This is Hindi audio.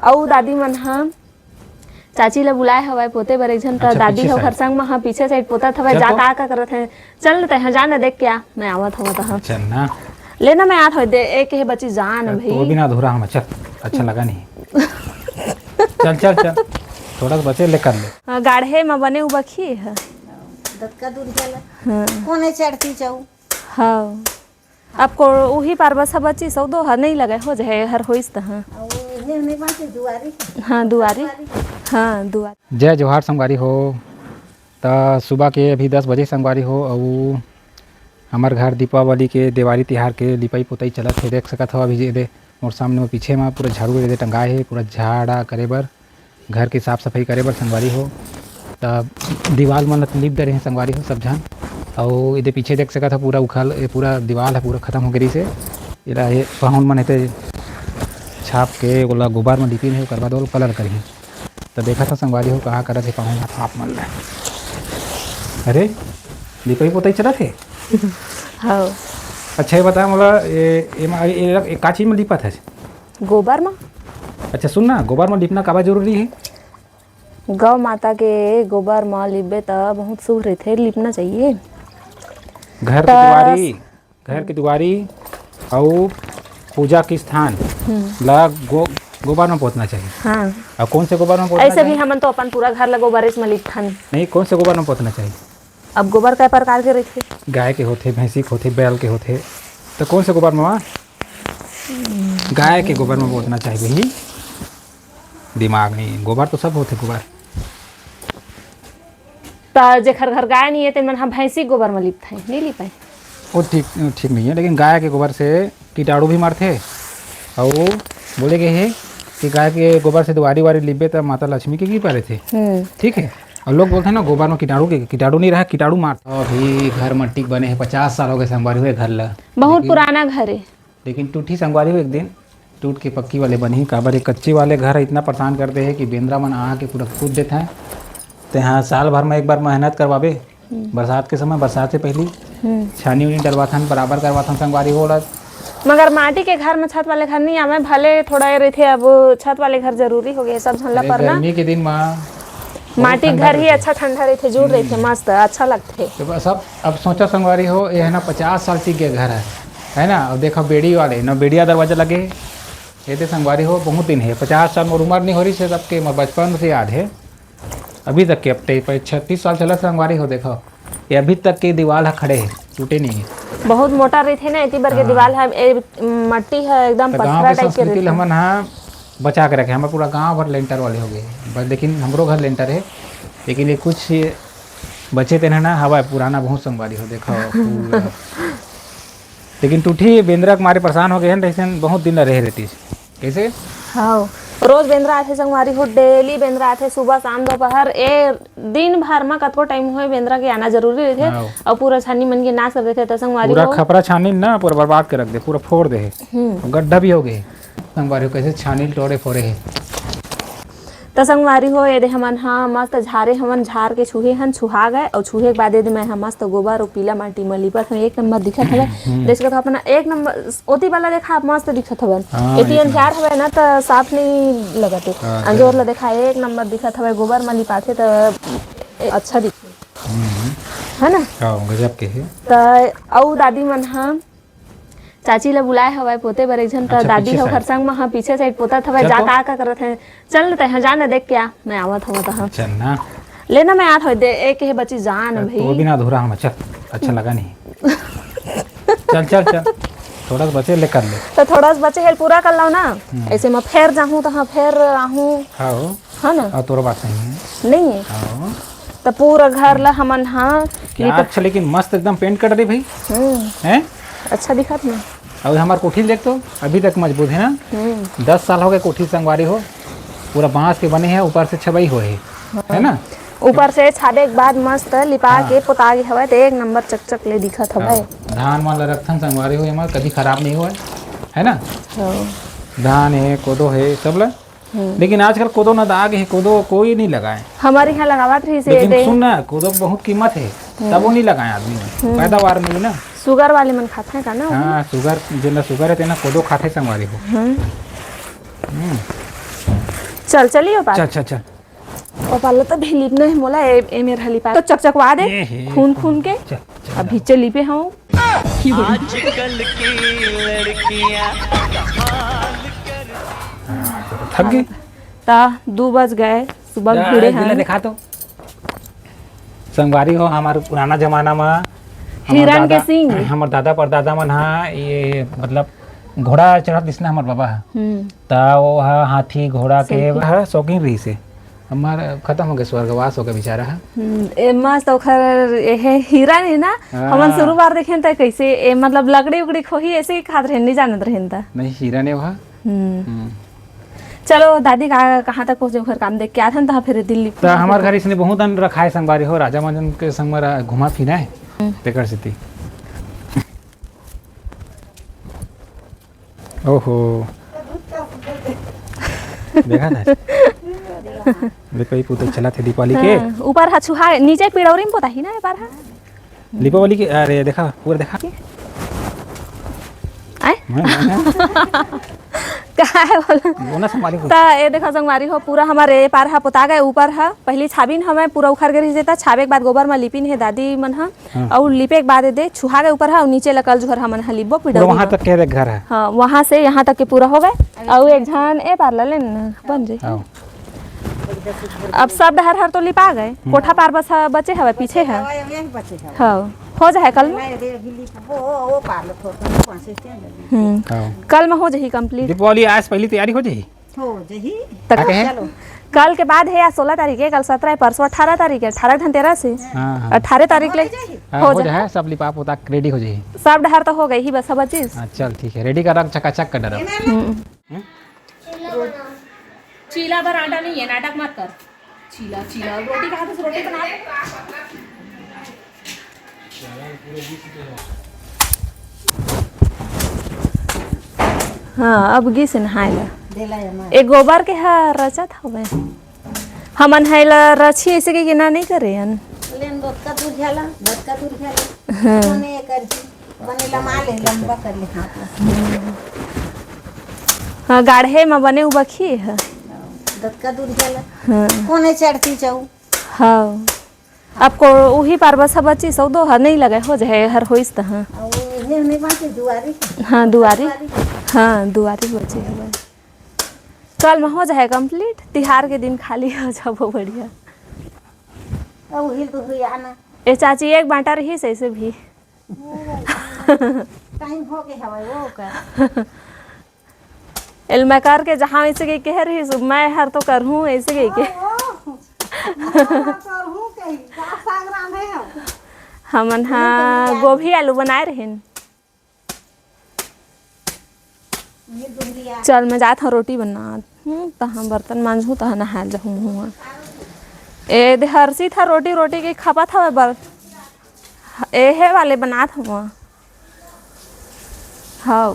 अउ दादी मन हा चाची ला बुलाए हवाए पोते बर एक झन त दादी हो घर संग में पीछे साइड पोता हवाए जा का करत है चल न तय जान देख क्या मैं आवत हूं त चल ना लेना मैं आत हो दे एक ही बची जान भाई तो बिना अधूरा हम चल अच्छा लगा नहीं चल चल चल थोड़ा बचे ले कर ले गाढ़े में बने हुआ खी है दत्का दूर जाला हां कोने चढ़ती जाऊ हां आपको वही पार बस बची सौदो हर नहीं लगे हो जाए हर होइस त हां नहीं बात दुआरी हां दुआरी हां दुआरी जय जोहार संगवारी हो त सुबह के अभी 10 बजे संगवारी हो और हमार घर दीपावली के दिवाली तिहार के लिपाई पोताई चलत है देख सकत हो अभी दे मोर सामने में पीछे में पूरा झाड़ू दे टंगाए है पूरा झाड़ा करे बर घर की साफ सफाई करे बर संगवारी हो तब दीवाल मन लिप दे रहे संगवारी हो सब झन और इधर पीछे देख सकत हो पूरा उखल पूरा दीवाल है पूरा खत्म हो गई से इला ये पाहुन मन हेते छाप के ओला गोबर में लिपी है करवा दो कलर करी तो देखा था संगवारी हो कहाँ करत है पाहुन आप मन ला अरे लिपाई पोताई चलत है हां अच्छा ये बता मोला ये का चीज में लिपत है गोबर में अच्छा सुन ना गोबर में लिपना काबा जरूरी है गौ माता के गोबर में लिपबे त बहुत शुभ रहते लिपना चाहिए घर की दुआरी और पूजा के स्थान ला गोबर में पोतना चाहिए हाँ और कौन से गोबर में पोतना ऐसे भी हमन तो अपन पूरा घर ला गोबर में लिपथन नहीं कौन से गोबर में पोतना चाहिए अब गोबर कई प्रकार के रहते गाय के होते भैंसी के होते बैल के होते तो कौन से गोबर में गाय के गोबर में पोतना चाहिए भाई दिमाग नहीं गोबर तो सब होते गोबर तो जेखर घर गाय नहीं है तो मन हम भैंसी गोबर में लिपते नहीं लिपाए वो ठीक ठीक नहीं है लेकिन गाय के गोबर से कीटाणु भी मरते और बोले गए है कि गाय के गोबर से दुआरी वारी लिपे तो माता लक्ष्मी के कृपा रहते ठीक है और लोग बोलते हैं ना गोबर में कीटाणु नहीं रहा कीटाणु मारता अभी घर मट्टी बने हैं 50 साल हो गए संगवारी हुए घर ला बहुत पुराना घर है लेकिन टूटी संगवारी हुई एक दिन टूट के पक्की वाले बनी काबर कच्चे वाले घर इतना परेशान करते हैं कि बेंद्रा मन आके पूरा कूद देता है तो यहाँ साल भर में एक बार मेहनत करवाबे बरसात के समय बरसात से पहली छानी उनी डलवाथन बराबर करवाथन संगवारी हो मगर माटी के घर में छत वाले घर नहीं आवे भले थोड़ा रहते अब छत वाले घर जरूरी हो गए सब झनला पर ना गर्मी के दिन माटी घर ही अच्छा ठंडा रहते जुड़ रहते मस्त अच्छा लगते तो बस अब सोचा संगवारी हो ये है ना 50 साल टिक के घर है ना और देखो बेड़ी वाले ना बेड़िया दरवाजा लगे ये तो संगवारी हो बहुत दिन है 50 साल मोर उम्र नहीं हो रही से सबके बचपन से याद है अभी तक के अब 36 साल चला संगवारी हो देखो ये अभी तक के दीवार खड़े है टूटे नहीं है बहुत मोटा रहते ना इतनी बार के दीवार है मट्टी है एकदम पत्थर टाइप के रहते हम यहाँ बचा के रखे हमारे पूरा गांव भर लेंटर वाले हो गए लेकिन हमरो घर लेंटर है लेकिन ये कुछ बचे थे ना हवा पुराना बहुत संगवारी हो देखो लेकिन टूटी बेंद्रा मारे परेशान हो गए हैं ऐसे बहुत दिन रहे रहती कैसे हाँ रोज बेंद्रा आते संगवारी हो डेली बेंद्रा आते सुबह शाम दोपहर ए दिन भर में कतको टाइम हुए बेंद्रा के आना जरूरी रहते और पूरा छानी मन के नाश कर देते तो संगवारी पूरा खपरा छानी ना पूरा बर्बाद कर रख दे पूरा फोड़ दे गड्ढा भी हो गए संगवारी कैसे छानी टोड़े फोड़े है तो संगवारी हो ये हमन हाँ मस्त झारे हमन झार के छुहे हन छुहा गए और छुहे के बाद मैं हाँ मस्त गोबर और पीला माटी में लिपत हूँ एक नंबर दिखत हवे देख तो अपना एक नंबर ओती वाला देखा मस्त दिखत हवन एती अंजार हवे ना तो साफ नहीं लगते अंजोर ला देखा एक नंबर दिखत हवे गोबर में लिपाथे तो अच्छा दिखे है ना गजब के है तो औ दादी मन हाँ चाची ला बुलाए हवाए पोते बर एक झन त दादी हो घर संग में पीछे साइड पोता हवाए जा का करत है चल न तय जान देख क्या मैं आवत हूं त चल ना लेना मैं आत हो दे एक ही बची जान भाई तो बिना अधूरा हम चल अच्छा लगा नहीं चल चल चल थोड़ा बचे ले कर ले तो थोड़ा बचे है पूरा कर लो ना ऐसे मैं फेर जाऊं तो हां फेर आहूं हां ना और तोरा बात सही है नहीं है तो पूरा घर ला हमन हां क्या अच्छा लेकिन मस्त एकदम पेंट कर दे भाई हैं अच्छा दिखा ना और हमारे कोठी देख तो अभी तक मजबूत है ना 10 साल हो गए कोठी संगवारी हो पूरा बांस के बने हैं ऊपर से छबई हो है ना ऊपर से छाड़े के बाद मस्त लिपा के पोता के हवे तो एक नंबर चकचक ले दिखत हवे धान मान रखथन संगवारी हो हमार कभी खराब नहीं हुआ है ना धान है कोदो है सब ला लेकिन आजकल कोदो ना दाग है कोदो कोई नहीं लगाए हमारे यहाँ लगावत रही से लेकिन सुन ना कोदो बहुत कीमत है तब वो नहीं लगाए आदमी पैदावार मिली ना शुगर वाले मन खाते हैं का ना हाँ शुगर जिन शुगर है ना कोदो खाते संगवारी हो चल चलियो बात चल चल चल और पालो तो भी लिपना है मोला ए मेरा हली पा तो चकचकवा दे ए हे। खून खून के चल चल अभी चली पे हूँ थक गई ता 2 बज गए सुबह भिड़े दिला हैं देखा तो संगवारी हो हमारे पुराना जमाना में हिरण के सींग हमार दादा परदादा मन हा ये मतलब घोड़ा चढ़त दिसना हमार बाबा हा ता वो हा हाथी घोड़ा के हा शौकीन रही से हमार खत्म हो गए स्वर्गवास हो गए बेचारा हा ए मस्त ओखर ए हीरा नहीं ना हाँ। हमन शुरू बार देखें त कैसे ए मतलब लकड़ी उकड़ी खोही ऐसे ही खात रहन नहीं जानत रहन ता नहीं हीरा ने वहा चलो दादी कहाँ तक पहुँचे ओखर काम देख के आथन ता फिर दिल्ली तो हमार घर इसने बहुत अन रखा है संगवारी हो राजा मनन के संग में घुमा फिरा है तेकर सिटी ओहो देखा था देखो ये पुते चला थे दीपावली के हाँ, ऊपर हा छुहा नीचे पिड़ौरी में पोता ही ना बार हा दीपावली के अरे देखा पूरा देखा आए का है बोला वो ना संगवारी को ता ए देखा संगवारी हो पूरा हमारे ए पार हा पोता गए ऊपर हा पहली छाबिन हमें पूरा उखड़ के रही जेता छाबे के बाद गोबर में लिपिन है दादी मन हा और लिपे के बाद दे छुहा गए ऊपर हा और नीचे लकल जुहर हमन हा लिबो पूरा पिड़ौरी वहां तक के घर है हाँ वहाँ से यहाँ तक के पूरा हो गए और एक झान ए पार ले बन जाए आओ अब सब डहर हर तो लिपा गए कोठा पार बस बचे हवे पीछे है यही बचे है हाँ हो जाए कल में मैं रे गिली वो पार लो थोड़ा कौन से स्टैंड आओ कल में हो जाए कंप्लीट दीपावली आज पहली तैयारी हो जाई हो जही तक आके है चलो कल के बाद है या 16 तारीख है कल 17 है परसों 18 तारीख है 18 धनतेरस से हां हां 18 तारीख ले हो जाए सब लिपा पोता रेडी हो जाई सब डहर तो हो गई ही बस सब चीज हां चल ठीक है रेडी कर रख चकाचक कर डरा चीला भर आटा नहीं है नाटक मत कर चीला चीला रोटी कहाँ से रोटी बना हाँ अब गी से नहायला देला है एक गोबर के हा रचत हवे हमन हैला रछी ऐसे के ना नहीं करे हन लेन दोत का दूर झाला कोने कर बनेला माले लंबा कर ले हाथ हाँ गाढ़े में बने उबखी है दोत का दूर झाला हाँ कोने चढ़ती जाऊ हाँ आपको वही पार बस बची सौ दो हर नहीं लगे हो जाए हर होइस त हाँ और ये नहीं बाकी दुआरी हाँ दुआरी हाँ दुआरी बची है कल में हो जाए कंप्लीट तिहार के दिन खाली हो जाओ बढ़िया और हिल तो हुई आना ए चाची एक बांटा रही से ऐसे भी टाइम हो गया हवा वो का एलमेकार के जहाँ ऐसे के कह रही सो मैं हर तो कर हूँ ऐसे के हमन हाँ गोभी आलू बनाए रहे चल मैं जात हूँ रोटी बना तहाँ बर्तन मांझू तहाँ नहाल जाऊँ हुआ ए दे हरसी था रोटी रोटी के खपा था बर ए है वाले बनात हुआ हाँ